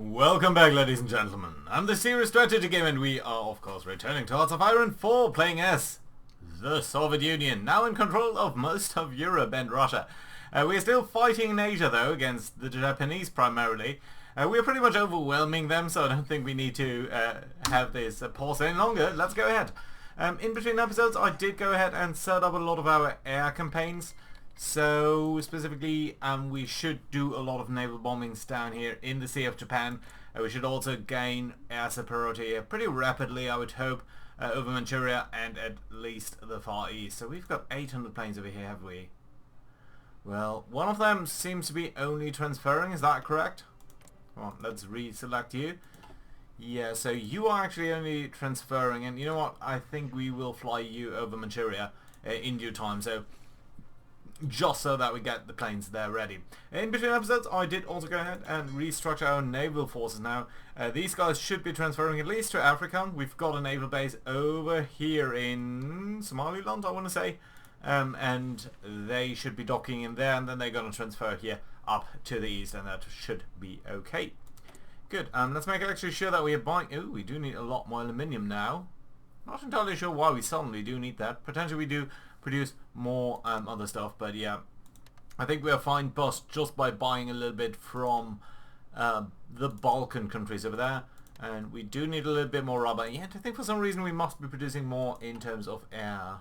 Welcome back, ladies and gentlemen. I'm the Serious Strategy Game, and we are, of course, returning to Hearts of Iron 4, playing as the Soviet Union, now in control of most of Europe and Russia. We're still fighting in Asia, though, against the Japanese primarily. We're pretty much overwhelming them, so I don't think we need to have this pause any longer. Let's go ahead. In between episodes, I did go ahead and set up a lot of our air campaigns. So specifically, we should do a lot of naval bombings down here in the Sea of Japan. We should also gain air superiority pretty rapidly, I would hope, over Manchuria and at least the Far East. So we've got 800 planes over here, have we? Well, one of them seems to be only transferring, is that correct? Come on, let's reselect you. Yeah, so you are actually only transferring, and you know what? I think we will fly you over Manchuria in due time. So just so that we get the planes there ready. In between episodes, I did also go ahead and restructure our naval forces now. These guys should be transferring at least to Africa. We've got a naval base over here in Somaliland, I want to say. And they should be docking in there, and then they're going to transfer here up to the east, and that should be okay. Good. Let's make actually sure that we are buying... Oh, we do need a lot more aluminium now. Not entirely sure why we suddenly do need that. Potentially we do produce more other stuff, but yeah, I think we are fine bust just by buying a little bit from the Balkan countries over there, and we do need a little bit more rubber. Yet I think for some reason we must be producing more in terms of air.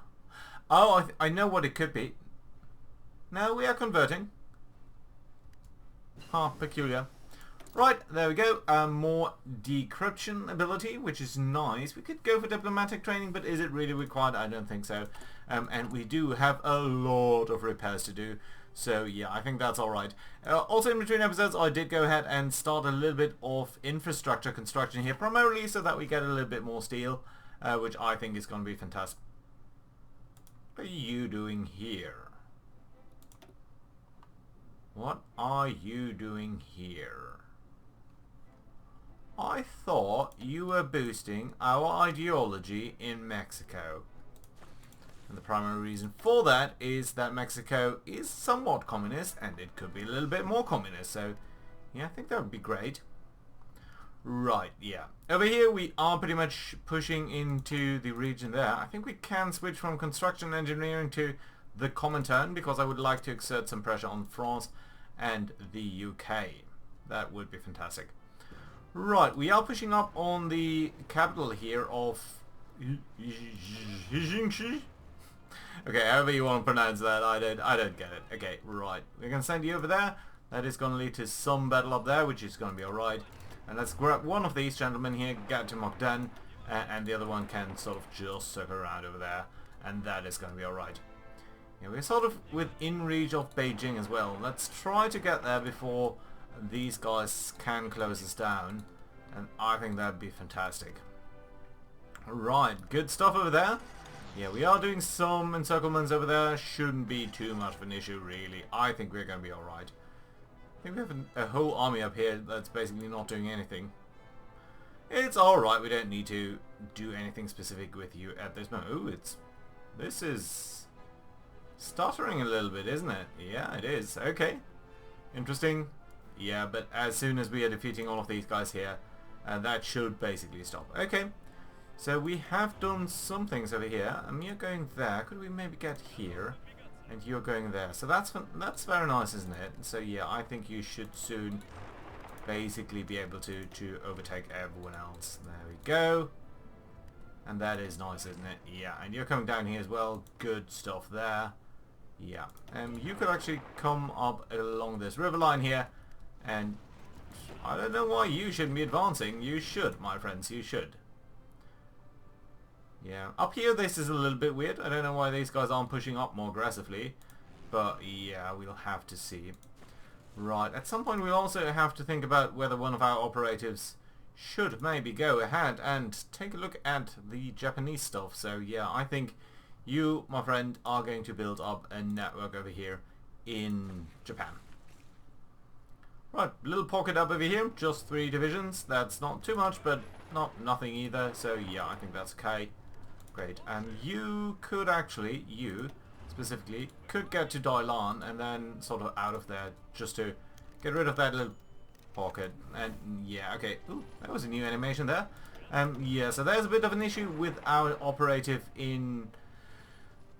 Oh, I know what it could be. No, we are converting. Huh, peculiar. Right, there we go. More decryption ability, which is nice. We could go for diplomatic training, but is it really required? I don't think so. And we do have a lot of repairs to do. So yeah, I think that's alright. Also in between episodes, I did go ahead and start a little bit of infrastructure construction here, primarily so that we get a little bit more steel, which I think is going to be fantastic. What are you doing here? What are you doing here? I thought you were boosting our ideology in Mexico. And the primary reason for that is that Mexico is somewhat communist, and it could be a little bit more communist. So, yeah, I think that would be great. Right, yeah. Over here we are pretty much pushing into the region there. I think we can switch from construction engineering to the Comintern, because I would like to exert some pressure on France and the UK. That would be fantastic. Right, we are pushing up on the capital here of... Okay, however you want to pronounce that, I don't get it. Okay, right. We're going to send you over there. That is going to lead to some battle up there, which is going to be alright. And let's grab one of these gentlemen here, get to Mokden, and the other one can sort of just circle around over there, and that is going to be alright. Yeah, we're sort of within reach of Beijing as well. Let's try to get there before these guys can close us down, and I think that'd be fantastic. Right, good stuff over there. Yeah, we are doing some encirclements over there. Shouldn't be too much of an issue, really. I think we're going to be alright. I think we have a whole army up here that's basically not doing anything. It's alright, we don't need to do anything specific with you at this moment. Ooh, this is stuttering a little bit, isn't it? Yeah, it is. Okay. Interesting. Yeah, but as soon as we are defeating all of these guys here, that should basically stop. Okay, so we have done some things over here, and you're going there. Could we maybe get here? And you're going there. So that's very nice, isn't it? So yeah, I think you should soon basically be able to overtake everyone else. There we go. And that is nice, isn't it? Yeah, and you're coming down here as well. Good stuff there. Yeah, you could actually come up along this river line here. And I don't know why you shouldn't be advancing. You should, my friends, you should. Yeah, up here this is a little bit weird. I don't know why these guys aren't pushing up more aggressively. But yeah, we'll have to see. Right, at some point we also have to think about whether one of our operatives should maybe go ahead and take a look at the Japanese stuff. So yeah, I think you, my friend, are going to build up a network over here in Japan. Right, little pocket up over here, just 3 divisions. That's not too much, but nothing either. So yeah, I think that's okay. Great. And you could actually, you specifically, could get to Dailan and then sort of out of there just to get rid of that little pocket. And yeah, okay. Ooh, that was a new animation there. Yeah, so there's a bit of an issue with our operative in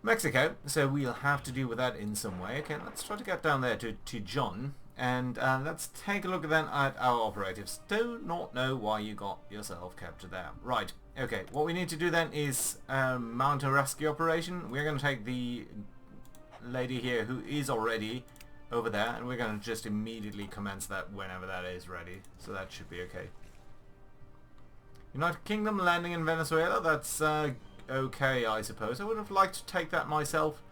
Mexico, so we'll have to deal with that in some way. Okay, let's try to get down there to John, and let's take a look then at our operatives. Do not know why you got yourself captured there. Right, okay, what we need to do then is mount a rescue operation. We're going to take the lady here who is already over there, and we're going to just immediately commence that whenever that is ready. So that should be okay. United Kingdom landing in Venezuela, that's okay, I suppose. I would have liked to take that myself,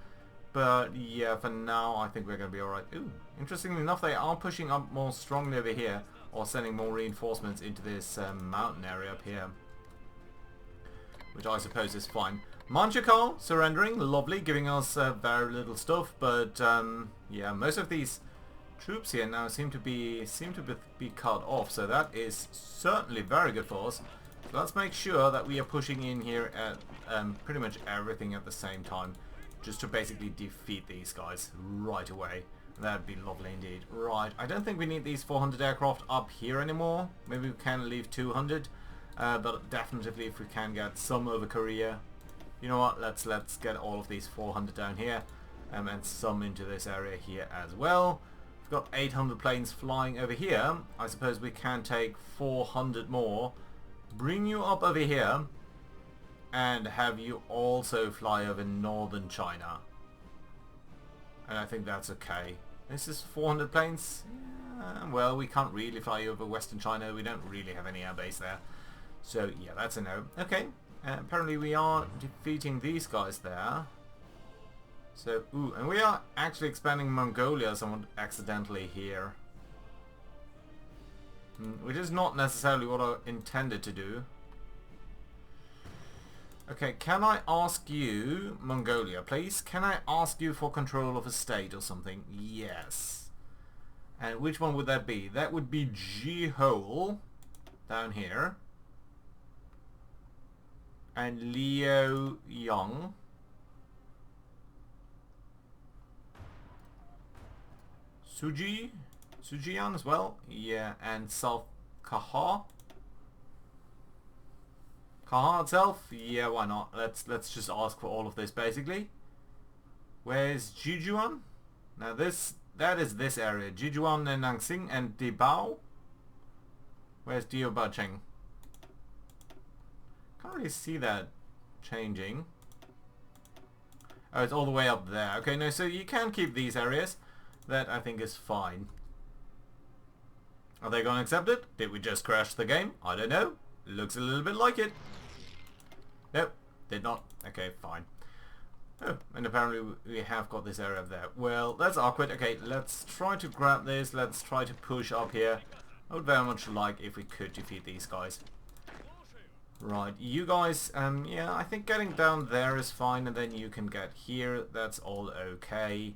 but yeah, for now I think we're going to be alright. Ooh, interestingly enough, they are pushing up more strongly over here, or sending more reinforcements into this mountain area up here, which I suppose is fine. Manchukuo surrendering, lovely, giving us very little stuff, but yeah, most of these troops here now seem to be cut off, so that is certainly very good for us. So let's make sure that we are pushing in here at pretty much everything at the same time, just to basically defeat these guys right away. That'd be lovely indeed. Right, I don't think we need these 400 aircraft up here anymore. Maybe we can leave 200, but definitely if we can get some over Korea. You know what, let's get all of these 400 down here, and some into this area here as well. We've got 800 planes flying over here. I suppose we can take 400 more, bring you up over here, and have you also fly over northern China. And I think that's okay. This is 400 planes. Yeah, well, we can't really fly over western China. We don't really have any airbase there. So yeah, that's a no. Okay. Apparently we are defeating these guys there. So, ooh, and we are actually expanding Mongolia somewhat accidentally here. Which is not necessarily what I intended to do. Okay, can I ask you, Mongolia, please? Can I ask you for control of a state or something? Yes. And which one would that be? That would be G-Hole down here. And Liu Yang. Sujian as well. Yeah, and South Kaha. Kaha itself? Yeah, why not? Let's just ask for all of this basically. Where's Jijuan? Now that is this area. Jijuan and Nangsing and Dibao. Where's Diobacheng? Can't really see that changing. Oh, it's all the way up there. Okay, no, so you can keep these areas. That I think is fine. Are they going to accept it? Did we just crash the game? I don't know. Looks a little bit like it. Nope, did not. Okay, fine. Oh, and apparently we have got this area up there. Well, that's awkward. Okay, let's try to grab this. Let's try to push up here. I would very much like if we could defeat these guys. Right, you guys, yeah, I think getting down there is fine, and then you can get here. That's all okay.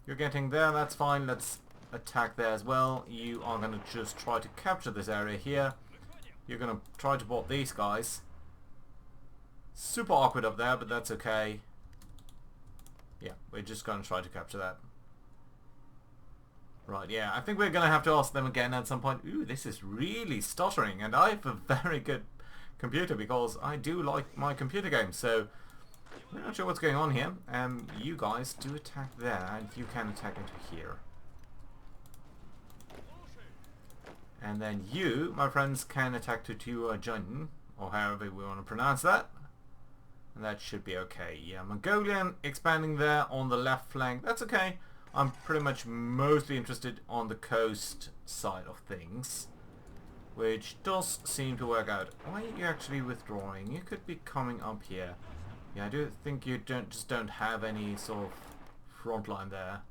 You're getting there, that's fine. Let's attack there as well. You are going to just try to capture this area here. You're going to try to board these guys. Super awkward up there, but that's okay. Yeah, we're just going to try to capture that. Right, yeah, I think we're going to have to ask them again at some point. Ooh, this is really stuttering, and I have a very good computer because I do like my computer games, so I'm not sure what's going on here. You guys do attack there, and you can attack into here. And then you, my friends, can attack to Tuajun, or however we want to pronounce that. And that should be okay. Yeah, Mongolian expanding there on the left flank. That's okay. I'm pretty much mostly interested on the coast side of things, which does seem to work out. Why are you actually withdrawing? You could be coming up here. Yeah, I do think you don't have any sort of front line there,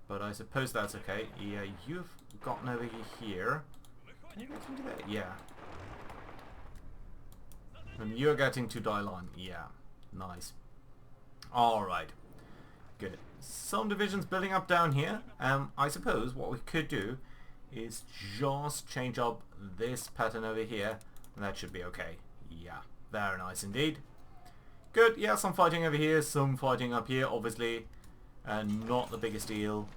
but I suppose that's okay. Yeah, you've gotten over here. Can you get into there? Yeah. And you're getting to die line. Yeah, nice. All right, good. Some divisions building up down here. I suppose what we could do is just change up this pattern over here, and that should be okay. Yeah, very nice indeed. Good, yeah, some fighting over here, some fighting up here, obviously. Not the biggest deal.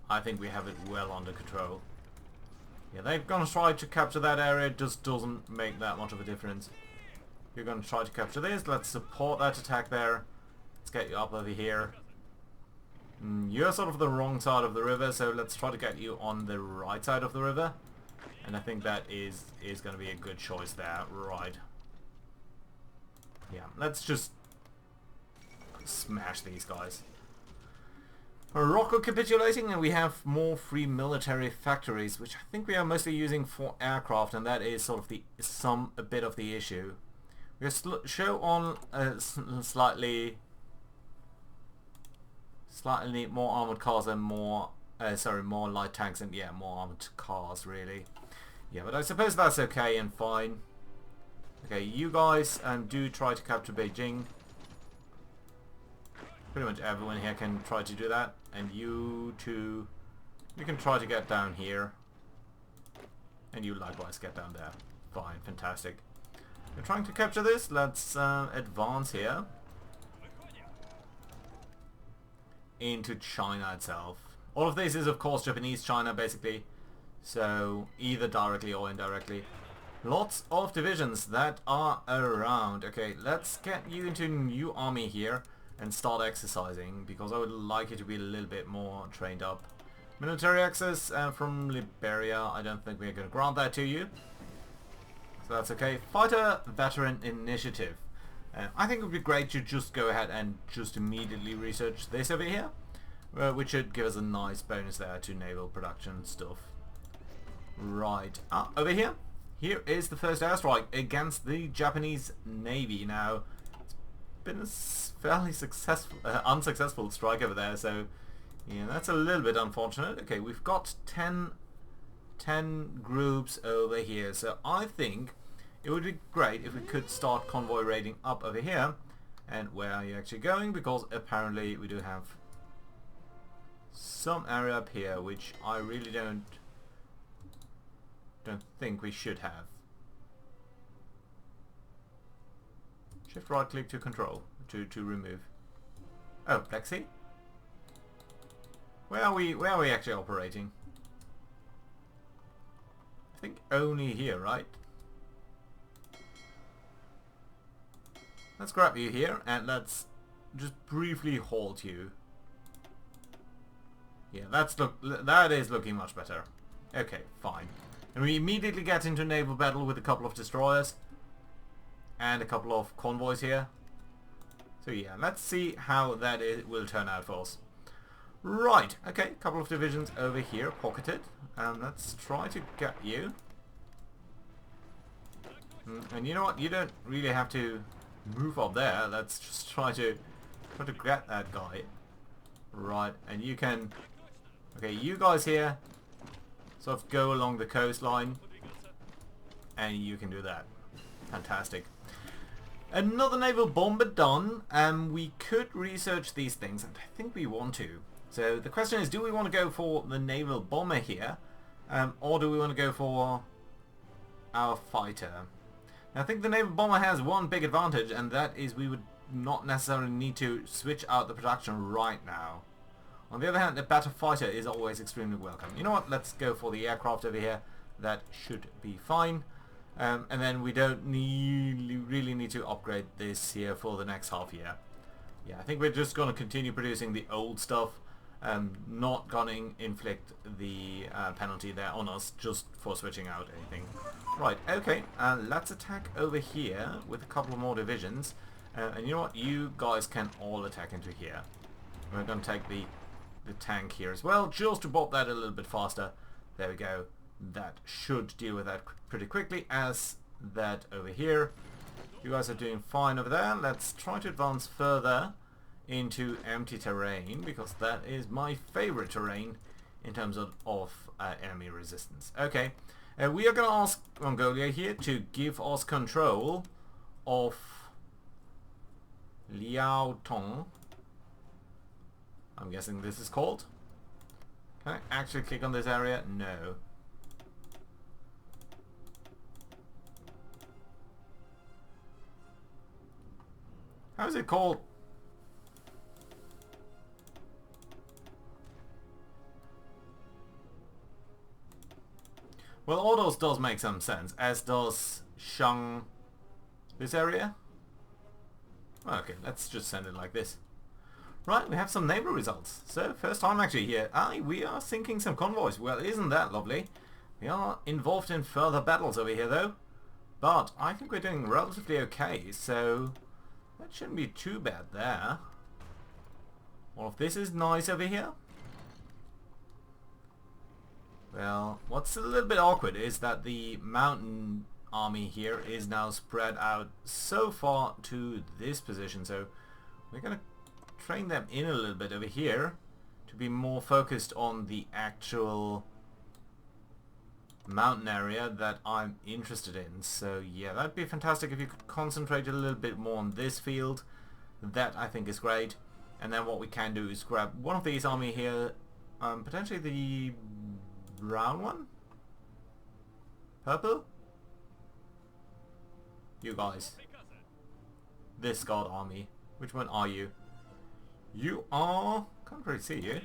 I think we have it well under control. Yeah, they're going to try to capture that area. It just doesn't make that much of a difference. You're going to try to capture this. Let's support that attack there. Let's get you up over here. You're sort of the wrong side of the river, so let's try to get you on the right side of the river. And I think that is going to be a good choice there. Right. Yeah, let's just smash these guys. Morocco capitulating, and we have more free military factories, which I think we are mostly using for aircraft, and that is sort of a bit of the issue. We show on slightly more armored cars and more light tanks, and yeah, more armored cars really. Yeah, but I suppose that's okay and fine. Okay, you guys do try to capture Beijing. Pretty much everyone here can try to do that. And you two, you can try to get down here. And you likewise get down there. Fine, fantastic. We're trying to capture this. Let's advance here. Into China itself. All of this is of course Japanese China basically. So either directly or indirectly. Lots of divisions that are around. Okay, let's get you into a new army here and start exercising, because I would like you to be a little bit more trained up. Military access from Liberia, I don't think we're going to grant that to you. So that's okay. Fighter Veteran Initiative. I think it would be great to just go ahead and just immediately research this over here, which should give us a nice bonus there to naval production stuff. Right, over here. Here is the first airstrike against the Japanese Navy. Now, been a fairly unsuccessful strike over there, so yeah, that's a little bit unfortunate. Okay, we've got 10 groups over here, so I think it would be great if we could start convoy raiding up over here. And where are you actually going? Because apparently we do have some area up here which I really don't think we should have. Shift right click to control, to remove. Oh, Black Sea? Where are we actually operating? I think only here, right? Let's grab you here and let's just briefly halt you. Yeah, that is looking much better. Okay, fine. And we immediately get into naval battle with a couple of destroyers and a couple of convoys here. So yeah, let's see how that will turn out for us. Right, okay, couple of divisions over here, pocketed. Let's try to get you. And you know what, you don't really have to move up there. Let's just try to get that guy. Right, and you can... Okay, you guys here sort of go along the coastline, and you can do that. Fantastic. Another naval bomber done. We could research these things, and I think we want to. So the question is, do we want to go for the naval bomber here, or do we want to go for our fighter? Now, I think the naval bomber has one big advantage, and that is we would not necessarily need to switch out the production right now. On the other hand, the battle fighter is always extremely welcome. You know what? Let's go for the aircraft over here. That should be fine. And then we don't really need to upgrade this here for the next half year. Yeah, I think we're just going to continue producing the old stuff. Not going to inflict the penalty there on us just for switching out anything. Right, okay. Let's attack over here with a couple more divisions. And you know what? You guys can all attack into here. We're going to take the tank here as well, just to bop that a little bit faster. There we go. That should deal with that pretty quickly, as that over here. You guys are doing fine over there. Let's try to advance further into empty terrain, because that is my favorite terrain in terms of enemy resistance. Okay, we are going to ask Mongolia here to give us control of Liaotong. I'm guessing this is called. Can I actually click on this area? No. How is it called? Well, Ordos does make some sense, as does Shang... this area? Okay, let's just send it like this. Right, we have some naval results. So, first time actually here. We are sinking some convoys. Well, isn't that lovely? We are involved in further battles over here, though. But I think we're doing relatively okay, so that shouldn't be too bad there. All of this is nice over here. Well, what's a little bit awkward is that the mountain army here is now spread out so far to this position, so we're going to train them in a little bit over here to be more focused on the actual mountain area that I'm interested in. So yeah, that'd be fantastic if you could concentrate a little bit more on this field. That I think is great. And then what we can do is grab one of these army here, potentially the brown one? Purple? You guys. This god army. Which one are you? You are... can't really see you.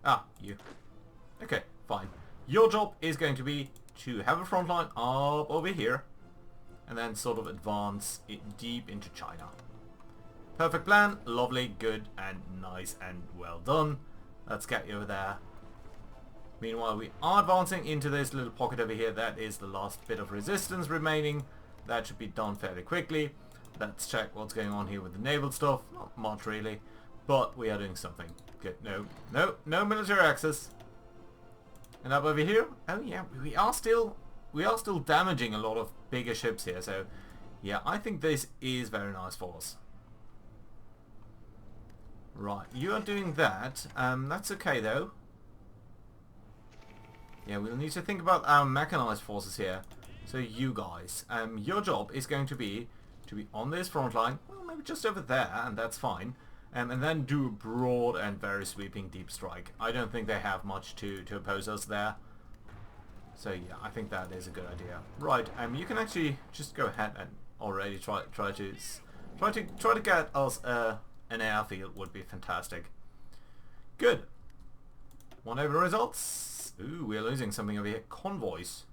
Ah, you. Okay, fine. Your job is going to be to have a front line up over here and then sort of advance it deep into China. Perfect plan, lovely, good and nice and well done. Let's get you over there. Meanwhile, we are advancing into this little pocket over here. That is the last bit of resistance remaining. That should be done fairly quickly. Let's check what's going on here with the naval stuff. Not much really, but we are doing something. Good, no military access. And up over here, oh yeah, we are still damaging a lot of bigger ships here. So yeah, I think this is very nice for us. Right, you are doing that. That's okay though. Yeah, we'll need to think about our mechanized forces here. So you guys, your job is going to be on this front line, well maybe just over there, and that's fine. And then do a broad and very sweeping deep strike. I don't think they have much to oppose us there. So yeah, I think that is a good idea. Right, you can actually just go ahead and already try to get us an airfield would be fantastic. Good. One over results. Ooh, we're losing something over here. Convoys.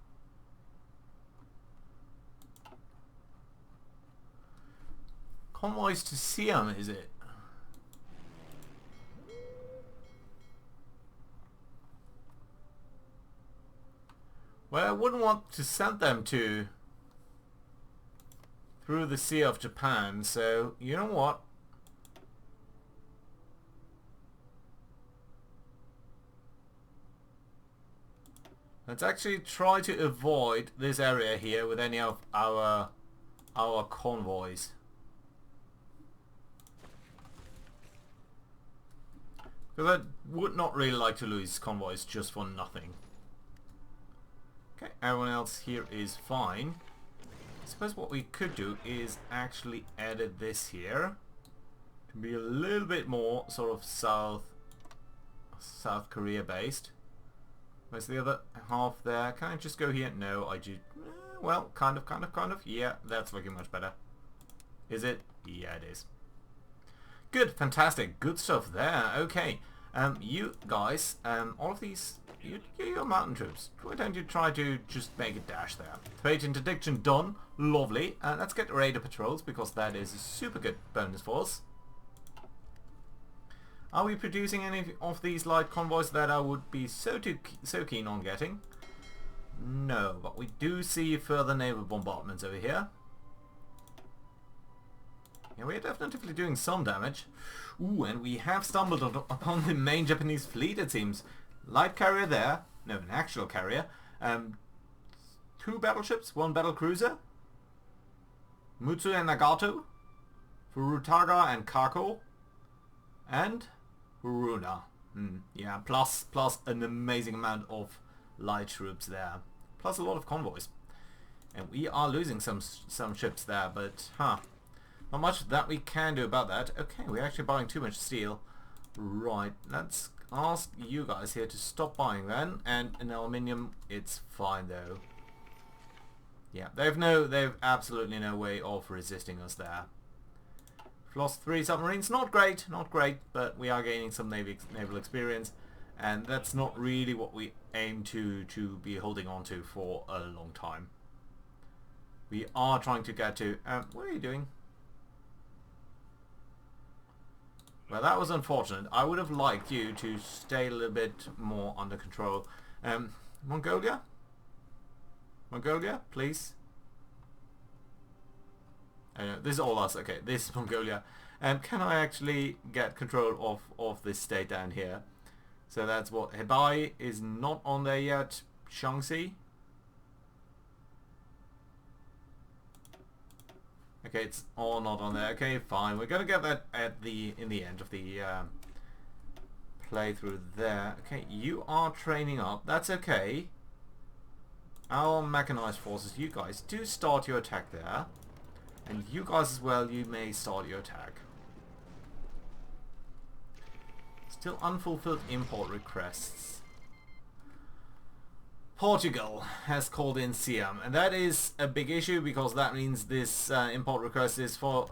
Convoys to Siam, is it? Well, I wouldn't want to send them through the Sea of Japan, so you know what? Let's actually try to avoid this area here with any of our convoys. Because I would not really like to lose convoys just for nothing. Okay, everyone else here is fine. I suppose what we could do is actually edit this here to be a little bit more sort of South Korea based. Where's the other half there? Can I just go here? No, I do. Well, kind of. Yeah, that's looking much better. Is it? Yeah, it is. Good, fantastic, good stuff there. Okay, you guys, all of these, you're mountain troops. Why don't you try to just make a dash there? Fate interdiction done, lovely. Let's get radar patrols because that is a super good bonus for us. Are we producing any of these light convoys that I would be so keen on getting? No, but we do see further naval bombardments over here. Yeah, we're definitely doing some damage. Ooh, and we have stumbled upon the main Japanese fleet, it seems. Light carrier there. No, an actual carrier. 2 battleships, 1 battle cruiser. Mutsu and Nagato. Furutaga and Kako. And Haruna. Yeah, plus an amazing amount of light troops there. Plus a lot of convoys. And we are losing some ships there, but not much that we can do about that. Okay, we're actually buying too much steel. Right, let's ask you guys here to stop buying then. And in aluminium, it's fine though. Yeah, they've absolutely no way of resisting us there. We've lost 3 submarines. Not great, but we are gaining some naval experience. and that's not really what we aim to be holding on to for a long time. We are trying to get to... what are you doing? Well, that was unfortunate. I would have liked you to stay a little bit more under control. Mongolia? Mongolia, please. This is all us. Okay, this is Mongolia. Can I actually get control of this state down here? So that's what... Hebei is not on there yet. Shaanxi. Okay, it's all not on there. Okay, fine. We're gonna get that in the end of the playthrough there. Okay, you are training up. That's okay. Our mechanized forces, you guys do start your attack there. And you guys as well, you may start your attack. Still unfulfilled import requests. Portugal has called in Siam, and that is a big issue because that means this import request is for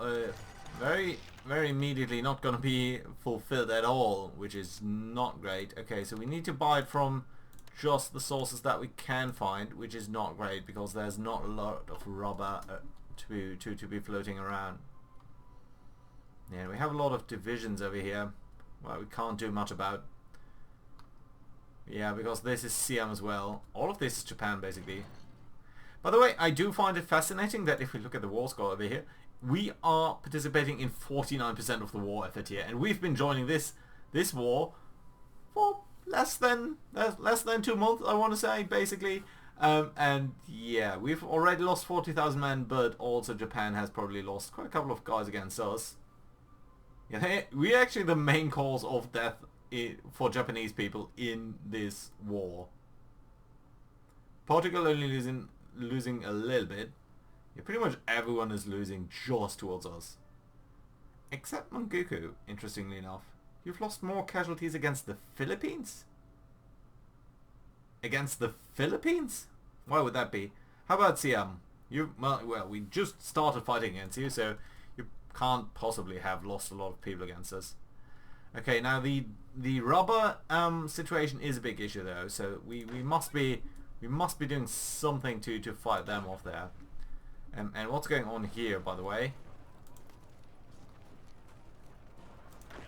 very immediately not going to be fulfilled at all, which is not great. Okay, so we need to buy it from just the sources that we can find, which is not great because there's not a lot of rubber to be floating around. Yeah, we have a lot of divisions over here. Well, we can't do much about. Yeah, because this is Siam as well. All of this is Japan, basically. By the way, I do find it fascinating that if we look at the war score over here, we are participating in 49% of the war effort here, and we've been joining this war for less than 2 months, I want to say, basically. And yeah, we've already lost 40,000 men, but also Japan has probably lost quite a couple of guys against us. Yeah, we're actually the main cause of death for Japanese people in this war. Portugal only losing a little bit. Yeah, pretty much everyone is losing just towards us. Except Manchukuo, interestingly enough. You've lost more casualties against the Philippines? Against the Philippines? Why would that be? How about Siam? Well, we just started fighting against you, so you can't possibly have lost a lot of people against us. Okay, now the rubber situation is a big issue though, so we must be doing something to fight them off there. And what's going on here, by the way?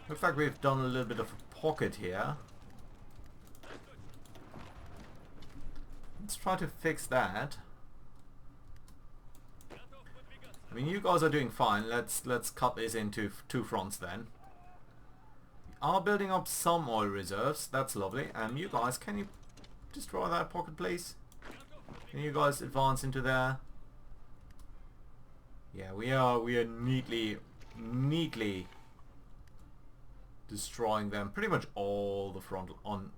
Looks like we've done a little bit of a pocket here. Let's try to fix that. I mean, you guys are doing fine. Let's cut this into 2 fronts then. We are building up some oil reserves. That's lovely. You guys, can you destroy that pocket, please? Can you guys advance into there? Yeah, we are neatly destroying them. Pretty much all the front on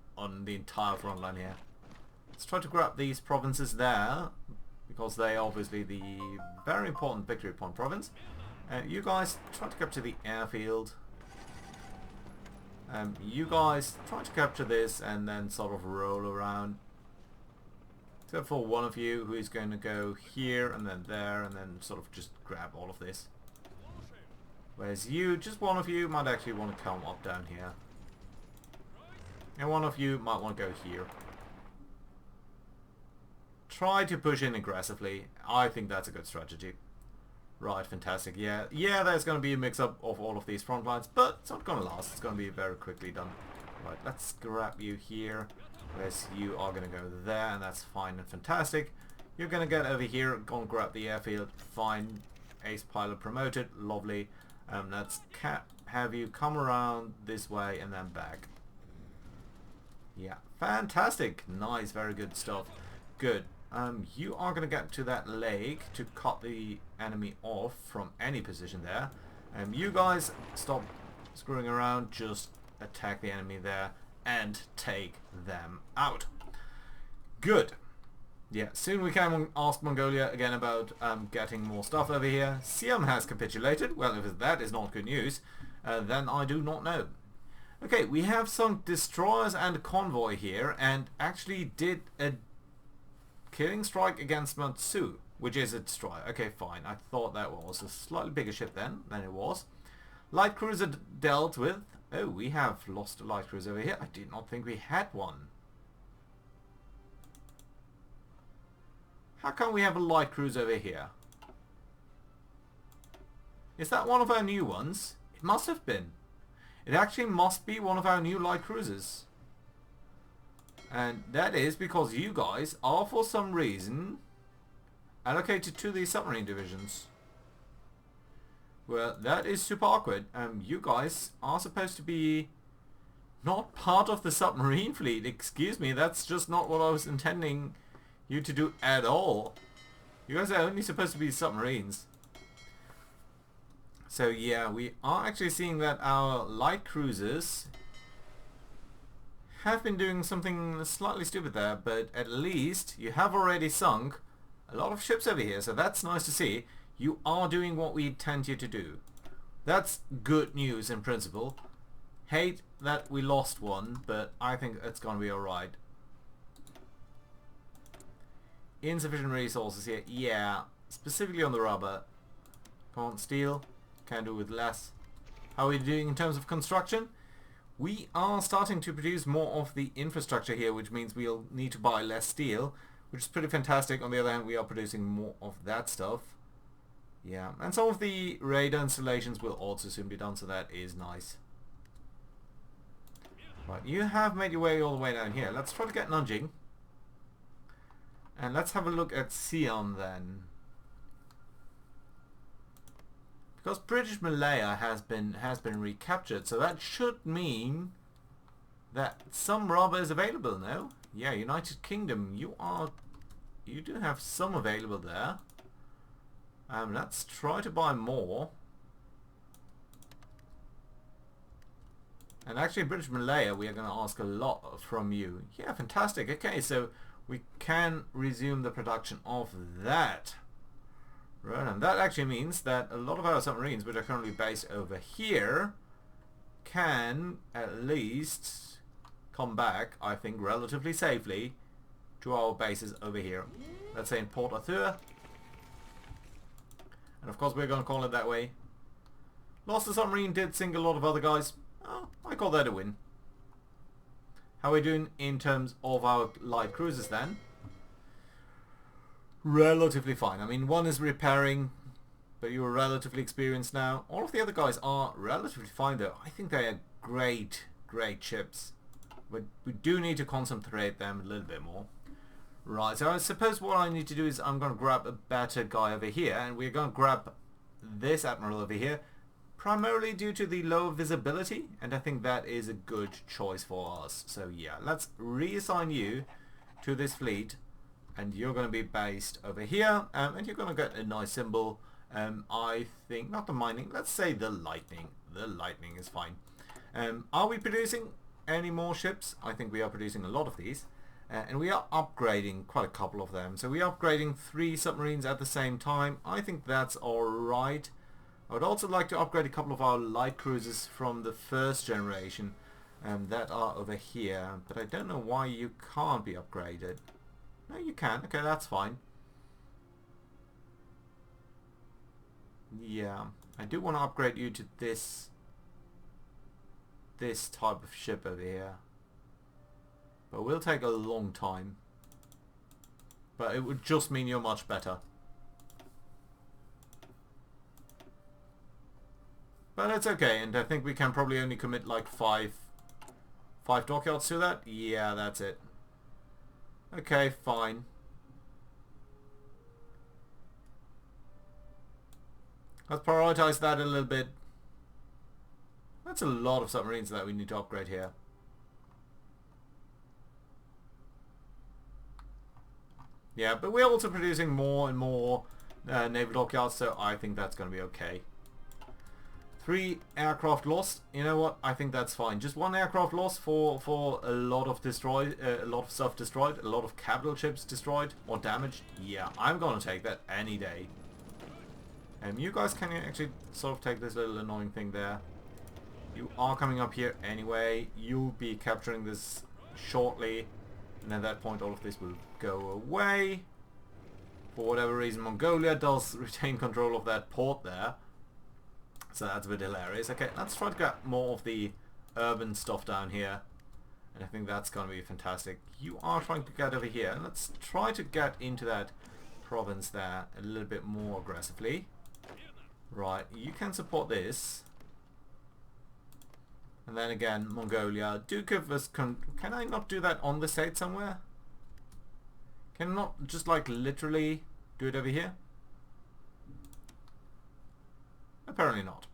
the entire front line here. Let's try to grab these provinces there, because they are obviously the very important victory point province. You guys try to capture the airfield. You guys try to capture this and then sort of roll around. Except for one of you who is going to go here and then there and then sort of just grab all of this. Whereas you, just one of you might actually want to come up down here. And one of you might want to go here. Try to push in aggressively. I think that's a good strategy. Right, fantastic. Yeah, there's going to be a mix-up of all of these front lines, but it's not going to last. It's going to be very quickly done. Right, let's grab you here. Whereas you are going to go there, and that's fine and fantastic. You're going to get over here, go and grab the airfield. Fine. Ace pilot promoted. Lovely. Let's have you come around this way and then back. Yeah, fantastic. Nice, very good stuff. Good. You are going to get to that lake to cut the enemy off from any position there. You guys stop screwing around, just attack the enemy there and take them out. Good. Yeah, soon we can ask Mongolia again about getting more stuff over here. Siam has capitulated. Well, if that is not good news, then I do not know. Okay, we have some destroyers and convoy here, and actually did a killing strike against Matsu, which is a destroyer. Okay, fine. I thought that was a slightly bigger ship then than it was. Light cruiser dealt with. Oh, we have lost a light cruiser over here. I did not think we had one. How come we have a light cruiser over here? Is that one of our new ones? It must have been. It actually must be one of our new light cruisers. And that is because you guys are for some reason allocated to the submarine divisions. Well, that is super awkward. You guys are supposed to be not part of the submarine fleet. Excuse me, that's just not what I was intending you to do at all. You guys are only supposed to be submarines. So yeah, we are actually seeing that our light cruisers have been doing something slightly stupid there, but at least you have already sunk a lot of ships over here, so that's nice to see. You are doing what we intend you to do. That's good news in principle. Hate that we lost one, but I think it's gonna be alright. Insufficient resources here. Yeah, specifically on the rubber. Come on, steel. Can do with less. How are we doing in terms of construction? We are starting to produce more of the infrastructure here, which means we'll need to buy less steel, which is pretty fantastic. On the other hand, we are producing more of that stuff. Yeah, and some of the radar installations will also soon be done, so that is nice. Right, you have made your way all the way down here. Let's try to get nudging. And let's have a look at Sion then. Because British Malaya has been recaptured, so that should mean that some rubber is available now. Yeah, United Kingdom, you do have some available there. Let's try to buy more. And actually, British Malaya, we are going to ask a lot from you. Yeah, fantastic. Okay, so we can resume the production of that. Right, and that actually means that a lot of our submarines, which are currently based over here, can at least come back, I think, relatively safely to our bases over here. Let's say in Port Arthur. And of course we're going to call it that way. Lost the submarine, did sink a lot of other guys. Oh, I call that a win. How are we doing in terms of our light cruisers then? Relatively fine. I mean, one is repairing, but you're relatively experienced now. All of the other guys are relatively fine though. I think they are great ships. But we do need to concentrate them a little bit more. Right, so I suppose what I need to do is I'm going to grab a better guy over here, and we're going to grab this admiral over here, primarily due to the low visibility, and I think that is a good choice for us. So yeah, let's reassign you to this fleet. And you're going to be based over here, and you're going to get a nice symbol. I think, not the mining, let's say the lightning. The lightning is fine. Are we producing any more ships? I think we are producing a lot of these. And we are upgrading quite a couple of them. So we are upgrading 3 submarines at the same time. I think that's alright. I would also like to upgrade a couple of our light cruisers from the first generation that are over here. But I don't know why you can't be upgraded. No, you can. Okay, that's fine. Yeah, I do want to upgrade you to this type of ship over here. But it will take a long time. But it would just mean you're much better. But it's okay, and I think we can probably only commit like 5 dockyards to that. Yeah, that's it. Okay, fine. Let's prioritize that a little bit. That's a lot of submarines that we need to upgrade here. Yeah, but we're also producing more and more naval dockyards, so I think that's going to be okay. 3 aircraft lost. You know what? I think that's fine. Just 1 aircraft lost for a lot of destroyed, a lot of stuff destroyed, a lot of capital ships destroyed or damaged. Yeah, I'm gonna take that any day. You guys can actually sort of take this little annoying thing there. You are coming up here anyway. You'll be capturing this shortly, and at that point all of this will go away. For whatever reason, Mongolia does retain control of that port there. So that's a bit hilarious. Okay, let's try to get more of the urban stuff down here. And I think that's going to be fantastic. You are trying to get over here. Let's try to get into that province there a little bit more aggressively. Right, you can support this. And then again, Mongolia. Do give us... Can I not do that on the side somewhere? Can I not just like literally do it over here? Apparently not.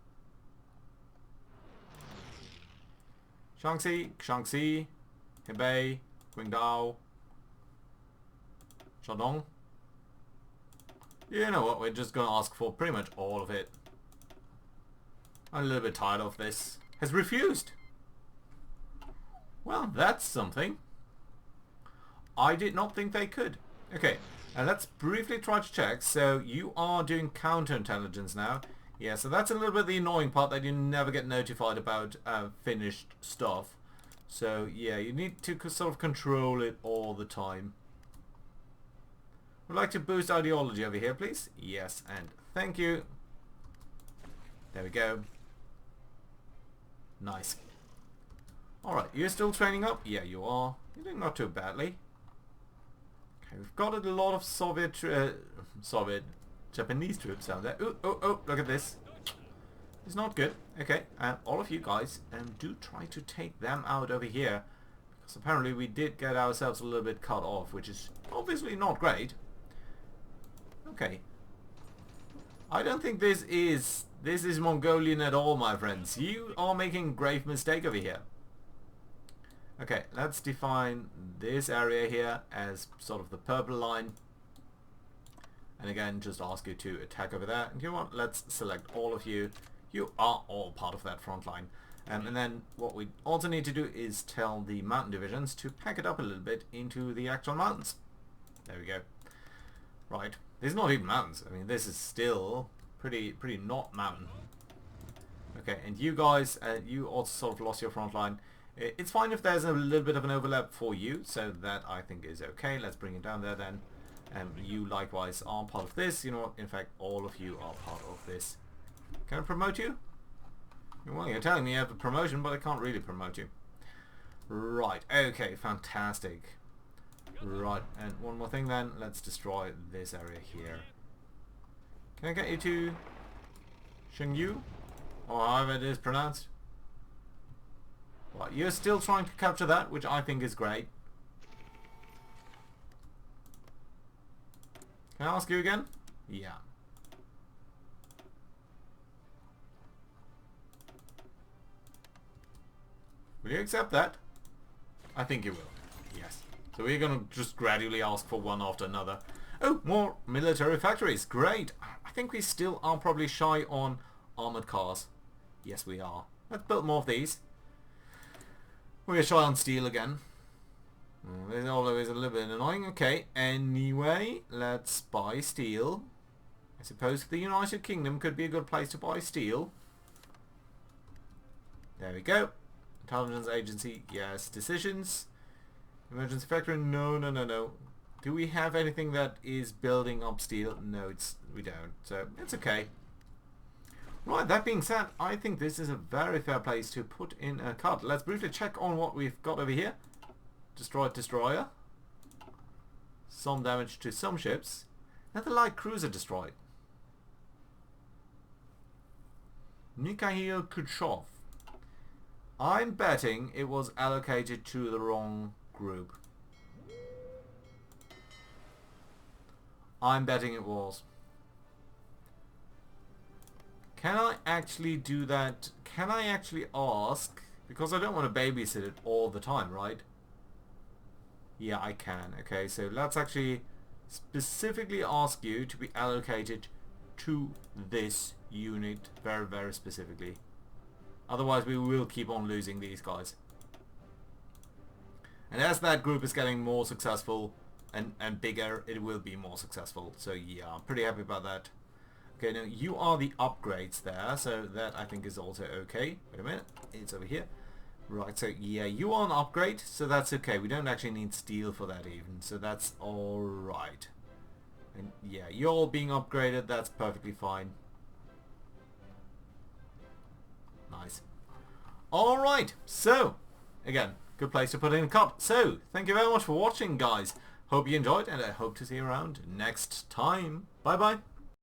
Shaanxi, Hebei, Qingdao, Shandong. You know what, we're just going to ask for pretty much all of it. I'm a little bit tired of this. Has refused. Well, that's something. I did not think they could. Okay, and let's briefly try to check. So you are doing counterintelligence now. Yeah, so that's a little bit the annoying part, that you never get notified about finished stuff. So yeah, you need to sort of control it all the time. Would like to boost ideology over here, please? Yes, and thank you. There we go. Nice. Alright, you're still training up? Yeah, you are. You're doing not too badly. Okay, we've got a lot of Japanese troops down there. Oh, look at this. It's not good. Okay, and all of you guys do try to take them out over here. Because apparently we did get ourselves a little bit cut off, which is obviously not great. Okay. I don't think this is Mongolian at all, my friends. You are making a grave mistake over here. Okay, let's define this area here as sort of the purple line. And again, just ask you to attack over there. And you know what? Let's select all of you. You are all part of that front line. And then what we also need to do is tell the mountain divisions to pack it up a little bit into the actual mountains. There we go. Right. These are not even mountains. I mean, this is still pretty not mountain. Okay, and you guys, you also sort of lost your front line. It's fine if there's a little bit of an overlap for you, so that I think is okay. Let's bring it down there then. You likewise are part of this. You know what? In fact, all of you are part of this. Can I promote you? Well, you're telling me you have a promotion, but I can't really promote you. Right. Okay. Fantastic. Right. And one more thing then. Let's destroy this area here. Can I get you to Shengyu? Or however it is pronounced? Right. You're still trying to capture that, which I think is great. Can I ask you again? Yeah. Will you accept that? I think you will. Yes. So we're going to just gradually ask for one after another. Oh, more military factories. Great. I think we still are probably shy on armored cars. Yes, we are. Let's build more of these. We're shy on steel again. It's always a little bit annoying. Okay, anyway, let's buy steel. I suppose the United Kingdom could be a good place to buy steel. There we go. Intelligence agency, yes. Decisions. Emergency factory, no. Do we have anything that is building up steel? No, we don't. So, it's okay. Right, that being said, I think this is a very fair place to put in a cut. Let's briefly check on what we've got over here. Destroyed destroyer. Some damage to some ships. Another light cruiser destroyed. Mikhail Khrushchev. I'm betting it was allocated to the wrong group. I'm betting it was. Can I actually do that? Can I actually ask? Because I don't want to babysit it all the time, right? Yeah, I can. Okay, so let's actually specifically ask you to be allocated to this unit very, very specifically. Otherwise, we will keep on losing these guys. And as that group is getting more successful and bigger, it will be more successful. So yeah, I'm pretty happy about that. Okay, now you are the upgrades there, so that I think is also okay. Wait a minute, it's over here. Right, so yeah, you are an upgrade, so that's okay. We don't actually need steel for that even, so that's alright. And yeah, you're all being upgraded, that's perfectly fine. Nice. Alright, so, again, good place to put in a cop. So, thank you very much for watching, guys. Hope you enjoyed, and I hope to see you around next time. Bye bye.